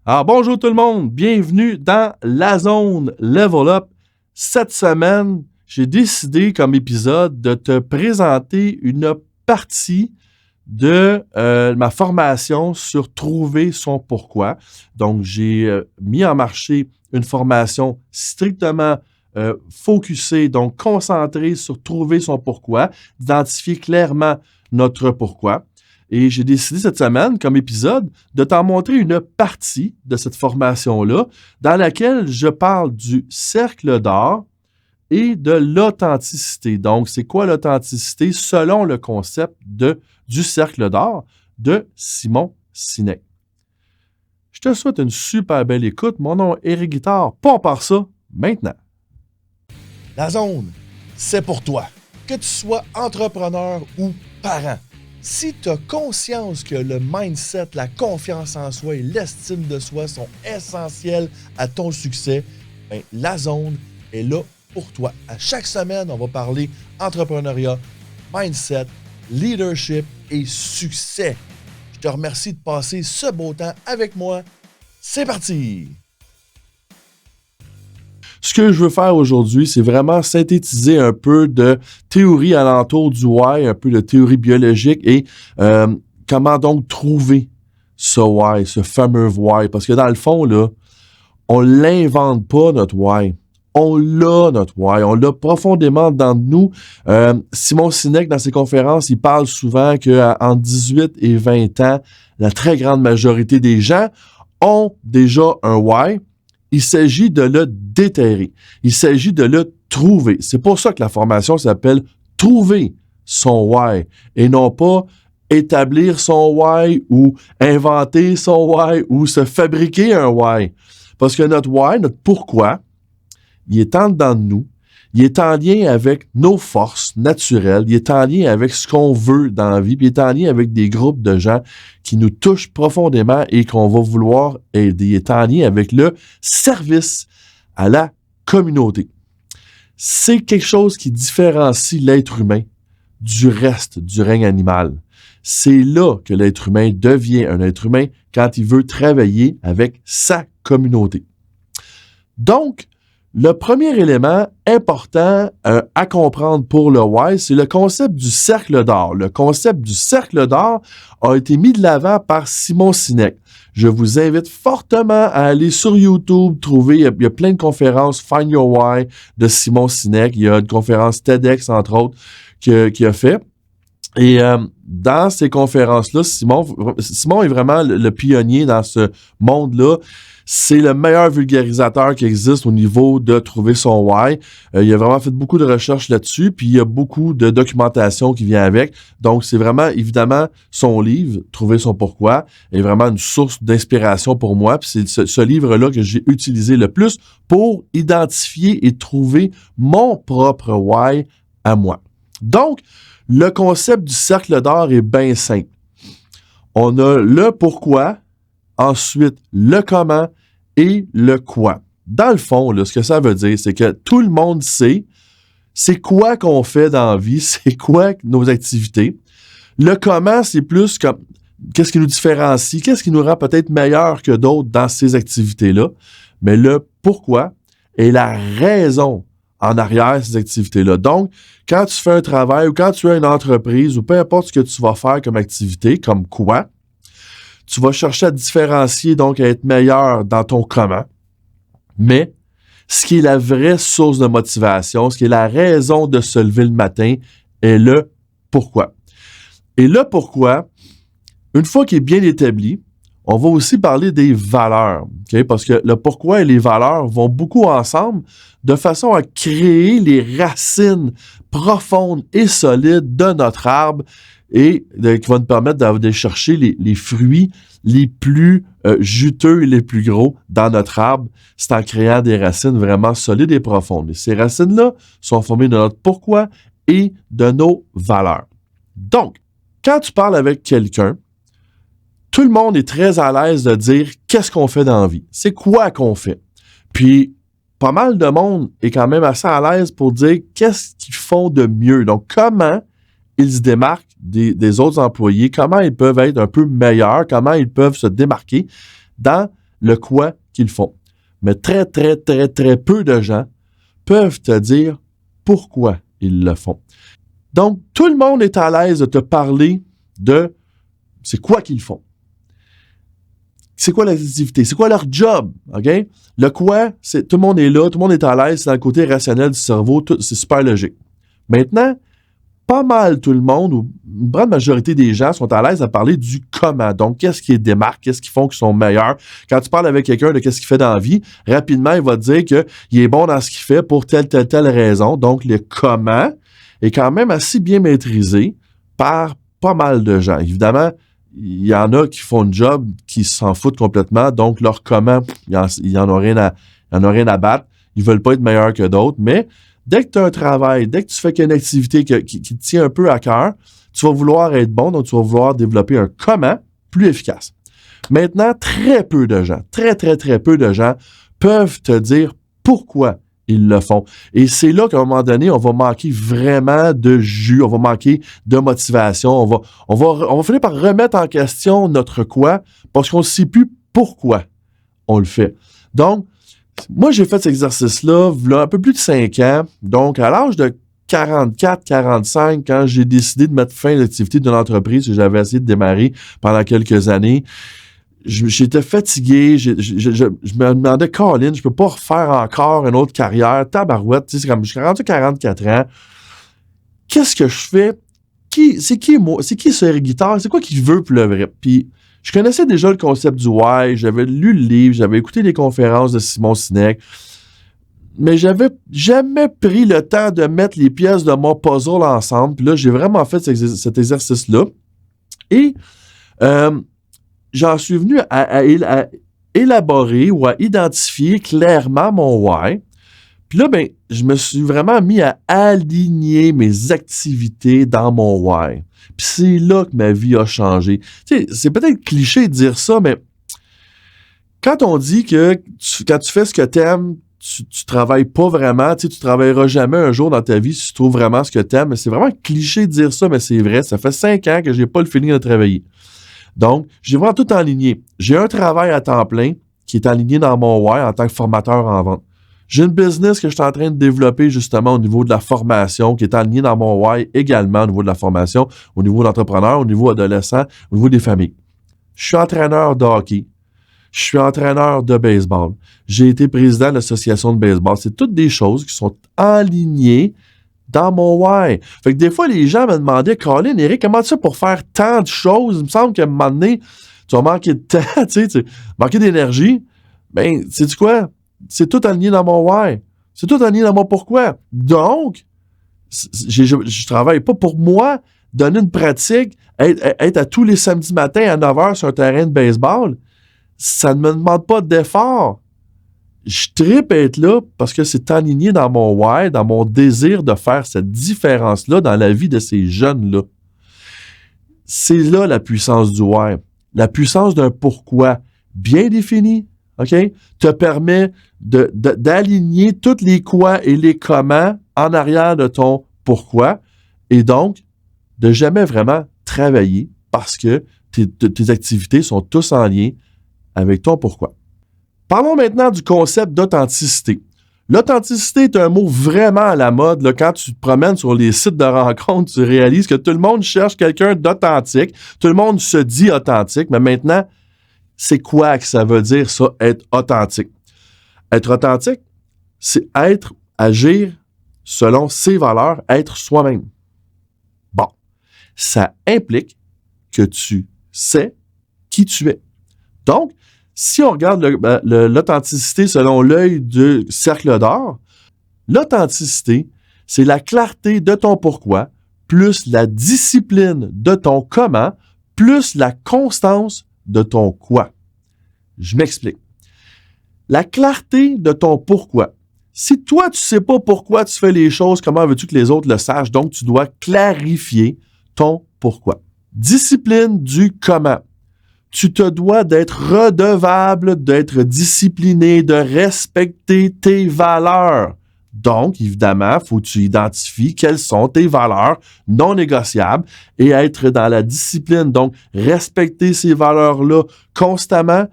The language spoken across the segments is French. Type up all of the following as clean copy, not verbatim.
Alors bonjour tout le monde, bienvenue dans la zone Level Up. Cette semaine, j'ai décidé comme épisode de te présenter une partie de ma formation sur trouver son pourquoi. Donc j'ai mis en marché une formation strictement focusée, donc concentrée sur trouver son pourquoi, d'identifier clairement notre pourquoi. Et j'ai décidé cette semaine, comme épisode, de t'en montrer une partie de cette formation-là, dans laquelle je parle du cercle d'or et de l'authenticité. Donc, c'est quoi l'authenticité selon le concept du cercle d'or de Simon Sinek. Je te souhaite une super belle écoute. Mon nom est Éric Guitard. Pas par ça, maintenant. La zone, c'est pour toi. Que tu sois entrepreneur ou parent. Si tu as conscience que le mindset, la confiance en soi et l'estime de soi sont essentiels à ton succès, ben, la zone est là pour toi. À chaque semaine, on va parler entrepreneuriat, mindset, leadership et succès. Je te remercie de passer ce beau temps avec moi. C'est parti! Ce que je veux faire aujourd'hui, c'est vraiment synthétiser un peu de théorie alentour du why, un peu de théorie biologique et comment donc trouver ce why, ce fameux why. Parce que dans le fond, là, on l'invente pas, notre why. On l'a, notre why. On l'a profondément dans nous. Simon Sinek, dans ses conférences, il parle souvent qu'en 18 et 20 ans, la très grande majorité des gens ont déjà un why. Il s'agit de le déterrer. Il s'agit de le trouver. C'est pour ça que la formation s'appelle « Trouver son why » et non pas établir son why ou inventer son why ou se fabriquer un why. Parce que notre why, notre pourquoi, il est en dedans de nous. Il est en lien avec nos forces naturelles. Il est en lien avec ce qu'on veut dans la vie. Puis il est en lien avec des groupes de gens qui nous touchent profondément et qu'on va vouloir aider. Il est en lien avec le service à la communauté. C'est quelque chose qui différencie l'être humain du reste du règne animal. C'est là que l'être humain devient un être humain quand il veut travailler avec sa communauté. Donc, le premier élément important à comprendre pour le why, c'est le concept du cercle d'or. Le concept du cercle d'or a été mis de l'avant par Simon Sinek. Je vous invite fortement à aller sur YouTube, trouver, il y a plein de conférences Find Your Why de Simon Sinek. Il y a une conférence TEDx, entre autres, qu'il a fait. Et dans ces conférences-là, Simon est vraiment le pionnier dans ce monde-là. C'est le meilleur vulgarisateur qui existe au niveau de trouver son why. Il a vraiment fait beaucoup de recherches là-dessus, puis il y a beaucoup de documentation qui vient avec. Donc, c'est vraiment, évidemment, son livre, Trouver son pourquoi, est vraiment une source d'inspiration pour moi. Puis c'est ce livre-là que j'ai utilisé le plus pour identifier et trouver mon propre why à moi. Donc, le concept du cercle d'or est bien simple. On a le pourquoi, ensuite le comment et le quoi. Dans le fond, là, ce que ça veut dire, c'est que tout le monde sait c'est quoi qu'on fait dans la vie, c'est quoi nos activités. Le comment, c'est plus comme qu'est-ce qui nous différencie, qu'est-ce qui nous rend peut-être meilleurs que d'autres dans ces activités-là. Mais le pourquoi est la raison en arrière de ces activités-là. Donc, quand tu fais un travail ou quand tu as une entreprise ou peu importe ce que tu vas faire comme activité, comme quoi, tu vas chercher à te différencier, donc à être meilleur dans ton comment. Mais ce qui est la vraie source de motivation, ce qui est la raison de se lever le matin, est le pourquoi. Et le pourquoi, une fois qu'il est bien établi, on va aussi parler des valeurs, okay? Parce que le pourquoi et les valeurs vont beaucoup ensemble de façon à créer les racines profondes et solides de notre arbre et qui vont nous permettre d'aller chercher les fruits les plus juteux et les plus gros dans notre arbre. C'est en créant des racines vraiment solides et profondes. Et ces racines-là sont formées de notre pourquoi et de nos valeurs. Donc, quand tu parles avec quelqu'un, tout le monde est très à l'aise de dire qu'est-ce qu'on fait dans la vie. C'est quoi qu'on fait. Puis, pas mal de monde est quand même assez à l'aise pour dire qu'est-ce qu'ils font de mieux. Donc, comment ils se démarquent des autres employés, comment ils peuvent être un peu meilleurs, comment ils peuvent se démarquer dans le quoi qu'ils font. Mais très, très, très, très peu de gens peuvent te dire pourquoi ils le font. Donc, tout le monde est à l'aise de te parler de c'est quoi qu'ils font. C'est quoi l'activité? C'est quoi leur job? OK? Le quoi, c'est tout le monde est là, tout le monde est à l'aise, c'est dans le côté rationnel du cerveau, c'est super logique. Maintenant, pas mal tout le monde, ou une grande majorité des gens sont à l'aise à parler du comment. Donc, qu'est-ce qui les démarque? Qu'est-ce qu'ils font qui sont meilleurs? Quand tu parles avec quelqu'un de qu'est-ce qu'il fait dans la vie, rapidement, il va te dire qu'il est bon dans ce qu'il fait pour telle raison. Donc, le comment est quand même assez bien maîtrisé par pas mal de gens. Évidemment, il y en a qui font un job qui s'en foutent complètement. Donc, leur comment, il y en a rien à battre. Ils veulent pas être meilleurs que d'autres, mais dès que tu as un travail, dès que tu fais une activité qui te tient un peu à cœur, tu vas vouloir être bon, donc tu vas vouloir développer un comment plus efficace. Maintenant, très peu de gens, très, très, très peu de gens peuvent te dire pourquoi ils le font. Et c'est là qu'à un moment donné, on va manquer vraiment de jus, on va manquer de motivation, on va finir par remettre en question notre quoi parce qu'on ne sait plus pourquoi on le fait. Donc, moi, j'ai fait cet exercice-là il y a un peu plus de 5 ans. Donc, à l'âge de 44-45, quand j'ai décidé de mettre fin à l'activité d'une entreprise que j'avais essayé de démarrer pendant quelques années, j'étais fatigué. Je me demandais, Colin, je peux pas refaire encore une autre carrière. Tabarouette, tu sais, c'est comme je suis rendu 44 ans. Qu'est-ce que je fais? C'est qui moi? C'est qui ce guitare? C'est quoi qu'il veut pour le vrai? Puis, je connaissais déjà le concept du why, j'avais lu le livre, j'avais écouté les conférences de Simon Sinek, mais j'avais jamais pris le temps de mettre les pièces de mon puzzle ensemble. Puis là, j'ai vraiment fait cet exercice-là. Et j'en suis venu à élaborer ou à identifier clairement mon why. Puis là, ben, je me suis vraiment mis à aligner mes activités dans mon why. Puis c'est là que ma vie a changé. Tu sais, c'est peut-être cliché de dire ça, mais quand on dit que quand tu fais ce que t'aimes, tu travailles pas vraiment, tu sais, tu travailleras jamais un jour dans ta vie si tu trouves vraiment ce que t'aimes. C'est vraiment cliché de dire ça, mais c'est vrai. Ça fait 5 ans que j'ai pas le feeling de travailler. Donc, j'ai vraiment tout aligné. J'ai un travail à temps plein qui est aligné dans mon why en tant que formateur en vente. J'ai une business que je suis en train de développer justement au niveau de la formation, qui est aligné dans mon why également au niveau de la formation, au niveau d'entrepreneur, au niveau adolescent, au niveau des familles. Je suis entraîneur de hockey. Je suis entraîneur de baseball. J'ai été président de l'association de baseball. C'est toutes des choses qui sont alignées dans mon why. Fait que des fois, les gens me demandaient, Colin, Eric, comment tu fais pour faire tant de choses? Il me semble qu'à un moment donné, tu vas manquer de temps, tu sais, manquer d'énergie. Ben, sais-tu quoi? C'est tout aligné dans mon why. C'est tout aligné dans mon pourquoi. Donc, je travaille pas pour moi, donner une pratique, être à tous les samedis matins à 9h sur un terrain de baseball. Ça ne me demande pas d'effort. Je tripe être là parce que c'est aligné dans mon why, dans mon désir de faire cette différence-là dans la vie de ces jeunes-là. C'est là la puissance du why. La puissance d'un pourquoi bien défini, OK, te permet d'aligner tous les quoi et les comment en arrière de ton pourquoi et donc de jamais vraiment travailler parce que tes activités sont tous en lien avec ton pourquoi. Parlons maintenant du concept d'authenticité. L'authenticité est un mot vraiment à la mode. Là, quand tu te promènes sur les sites de rencontres, tu réalises que tout le monde cherche quelqu'un d'authentique. Tout le monde se dit authentique, mais maintenant, c'est quoi que ça veut dire, ça, être authentique? Être authentique, c'est agir selon ses valeurs, être soi-même. Bon, ça implique que tu sais qui tu es. Donc, si on regarde l'authenticité selon l'œil du cercle d'or, l'authenticité, c'est la clarté de ton pourquoi, plus la discipline de ton comment, plus la constance de ton quoi. Je m'explique. La clarté de ton pourquoi. Si toi, tu ne sais pas pourquoi tu fais les choses, comment veux-tu que les autres le sachent? Donc, tu dois clarifier ton pourquoi. Discipline du comment. Tu te dois d'être redevable, d'être discipliné, de respecter tes valeurs. Donc, évidemment, il faut que tu identifies quelles sont tes valeurs non négociables et être dans la discipline. Donc, respecter ces valeurs-là constamment.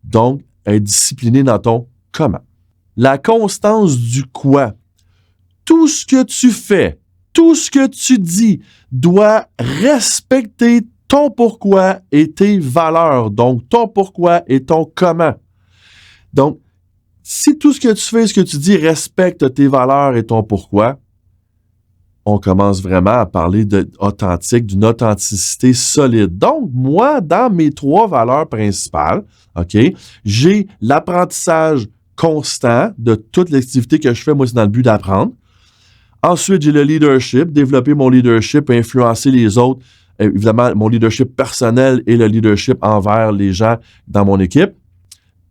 Donc, être discipliné dans ton comment. La constance du quoi. Tout ce que tu fais, tout ce que tu dis doit respecter ton pourquoi et tes valeurs. Donc, ton pourquoi et ton comment. Donc, si tout ce que tu fais, ce que tu dis respecte tes valeurs et ton pourquoi, on commence vraiment à parler d'authentique, d'une authenticité solide. Donc, moi, dans mes 3 valeurs principales, OK, j'ai l'apprentissage constant de toute l'activité que je fais. Moi, c'est dans le but d'apprendre. Ensuite, j'ai le leadership, développer mon leadership, influencer les autres. Évidemment, mon leadership personnel et le leadership envers les gens dans mon équipe.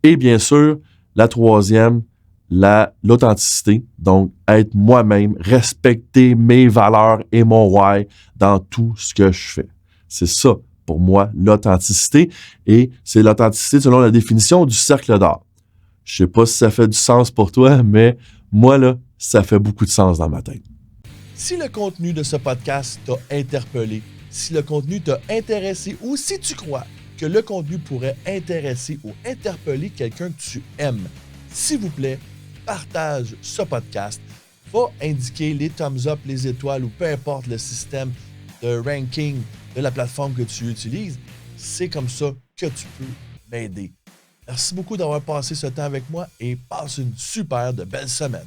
Et bien sûr, la 3e, l'authenticité. Donc, être moi-même, respecter mes valeurs et mon why dans tout ce que je fais. C'est ça, pour moi, l'authenticité. Et c'est l'authenticité selon la définition du cercle d'or. Je sais pas si ça fait du sens pour toi, mais moi, là, ça fait beaucoup de sens dans ma tête. Si le contenu de ce podcast t'a interpellé, si le contenu t'a intéressé ou si tu crois que le contenu pourrait intéresser ou interpeller quelqu'un que tu aimes, s'il vous plaît, partage ce podcast. Va indiquer les thumbs up, les étoiles ou peu importe le système de ranking de la plateforme que tu utilises. C'est comme ça que tu peux m'aider. Merci beaucoup d'avoir passé ce temps avec moi et passe une super de belle semaine.